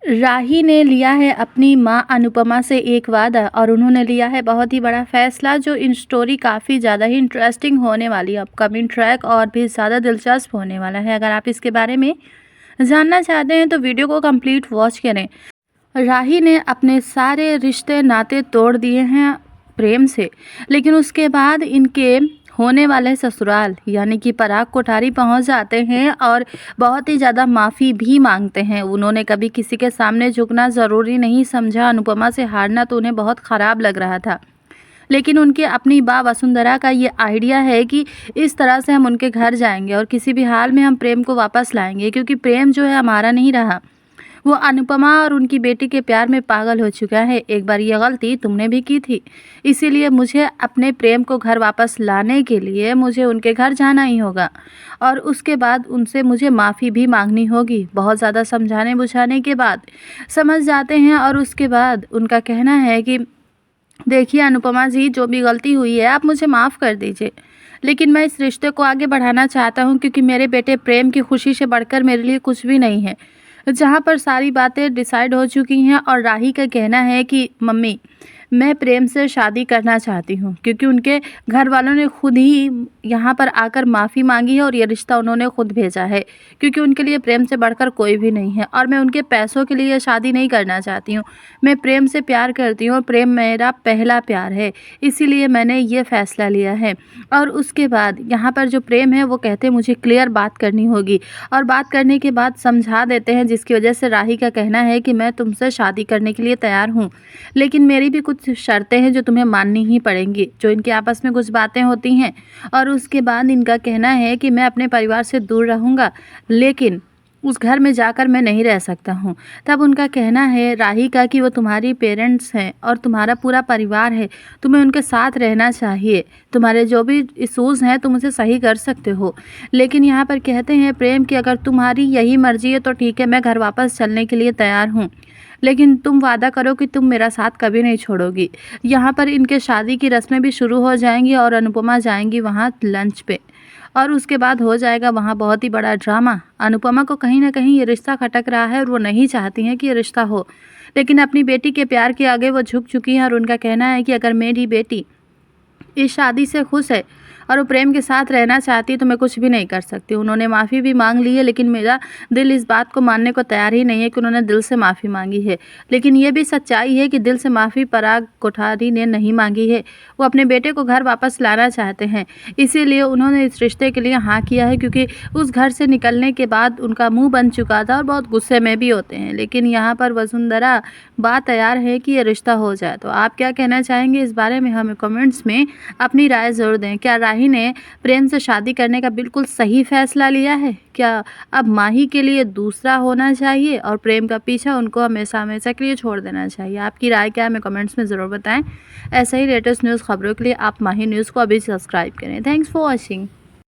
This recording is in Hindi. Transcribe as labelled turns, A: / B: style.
A: राही ने लिया है अपनी माँ अनुपमा से एक वादा और उन्होंने लिया है बहुत ही बड़ा फैसला, जो इन स्टोरी काफ़ी ज़्यादा ही इंटरेस्टिंग होने वाली है। अपकमिंग ट्रैक और भी ज़्यादा दिलचस्प होने वाला है। अगर आप इसके बारे में जानना चाहते हैं तो वीडियो को कंप्लीट वॉच करें। राही ने अपने सारे रिश्ते नाते तोड़ दिए हैं प्रेम से, लेकिन उसके बाद इनके होने वाले ससुराल यानी कि पराग कोठारी पहुंच जाते हैं और बहुत ही ज़्यादा माफ़ी भी मांगते हैं। उन्होंने कभी किसी के सामने झुकना ज़रूरी नहीं समझा। अनुपमा से हारना तो उन्हें बहुत ख़राब लग रहा था, लेकिन उनकी अपनी माँ वसुंधरा का ये आइडिया है कि इस तरह से हम उनके घर जाएंगे और किसी भी हाल में हम प्रेम को वापस लाएंगे, क्योंकि प्रेम जो है हमारा नहीं रहा। वो अनुपमा और उनकी बेटी के प्यार में पागल हो चुका है। एक बार ये गलती तुमने भी की थी, इसीलिए मुझे अपने प्रेम को घर वापस लाने के लिए मुझे उनके घर जाना ही होगा और उसके बाद उनसे मुझे माफ़ी भी मांगनी होगी। बहुत ज़्यादा समझाने बुझाने के बाद समझ जाते हैं और उसके बाद उनका कहना है कि देखिए अनुपमा जी, जो भी गलती हुई है आप मुझे माफ़ कर दीजिए, लेकिन मैं इस रिश्ते को आगे बढ़ाना चाहता हूँ, क्योंकि मेरे बेटे प्रेम की खुशी से बढ़कर मेरे लिए कुछ भी नहीं है। जहाँ पर सारी बातें डिसाइड हो चुकी हैं और राही का कहना है कि मम्मी, मैं प्रेम से शादी करना चाहती हूँ, क्योंकि उनके घर वालों ने खुद ही यहाँ पर आकर माफ़ी मांगी है और ये रिश्ता उन्होंने खुद भेजा है, क्योंकि उनके लिए प्रेम से बढ़कर कोई भी नहीं है और मैं उनके पैसों के लिए शादी नहीं करना चाहती हूँ। मैं प्रेम से प्यार करती हूँ और प्रेम मेरा पहला प्यार है, इसीलिए मैंने ये फ़ैसला लिया है। और उसके बाद यहाँ पर जो प्रेम है वो कहते हैं मुझे क्लियर बात करनी होगी और बात करने के बाद समझा देते हैं, जिसकी वजह से राही का कहना है कि मैं तुमसे शादी करने के लिए तैयार हूँ, लेकिन मेरी भी कुछ शर्तें हैं जो तुम्हें माननी ही पड़ेंगी। जो इनके आपस में कुछ बातें होती हैं और उसके बाद इनका कहना है कि मैं अपने परिवार से दूर रहूँगा, लेकिन उस घर में जाकर मैं नहीं रह सकता हूँ। तब उनका कहना है राही का कि वो तुम्हारी पेरेंट्स हैं और तुम्हारा पूरा परिवार है, तुम्हें उनके साथ रहना चाहिए। तुम्हारे जो भी इश्यूज़ हैं तुम उसे सही कर सकते हो। लेकिन यहाँ पर कहते हैं प्रेम कि अगर तुम्हारी यही मर्ज़ी है तो ठीक है, मैं घर वापस चलने के लिए तैयार हूँ, लेकिन तुम वादा करो कि तुम मेरा साथ कभी नहीं छोड़ोगी। यहाँ पर इनके शादी की रस्में भी शुरू हो जाएंगी और अनुपमा जाएंगी वहाँ लंच पे और उसके बाद हो जाएगा वहाँ बहुत ही बड़ा ड्रामा। अनुपमा को कहीं ना कहीं ये रिश्ता खटक रहा है और वो नहीं चाहती हैं कि ये रिश्ता हो, लेकिन अपनी बेटी के प्यार के आगे वो झुक चुकी हैं और उनका कहना है कि अगर मेरी बेटी इस शादी से खुश है और वो प्रेम के साथ रहना चाहती है तो मैं कुछ भी नहीं कर सकती। उन्होंने माफ़ी भी मांग ली है, लेकिन मेरा दिल इस बात को मानने को तैयार ही नहीं है कि उन्होंने दिल से माफ़ी मांगी है। लेकिन ये भी सच्चाई है कि दिल से माफ़ी पराग कोठारी ने नहीं मांगी है। वो अपने बेटे को घर वापस लाना चाहते हैं, इसीलिए उन्होंने इस रिश्ते के लिए हाँ किया है, क्योंकि उस घर से निकलने के बाद उनका मुँह बन चुका था और बहुत गुस्से में भी होते हैं। लेकिन यहाँ पर वसुंधरा बात तैयार है कि ये रिश्ता हो जाए। तो आप क्या कहना चाहेंगे इस बारे में? हमें कमेंट्स में अपनी राय ज़रूर दें। क्या राही ने प्रेम से शादी करने का बिल्कुल सही फैसला लिया है? क्या अब माही के लिए दूसरा होना चाहिए और प्रेम का पीछा उनको हमेशा हमेशा के लिए छोड़ देना चाहिए? आपकी राय क्या है हमें कमेंट्स में ज़रूर बताएं। ऐसे ही लेटेस्ट न्यूज़ खबरों के लिए आप माही न्यूज़ को अभी सब्सक्राइब करें। Thanks for watching.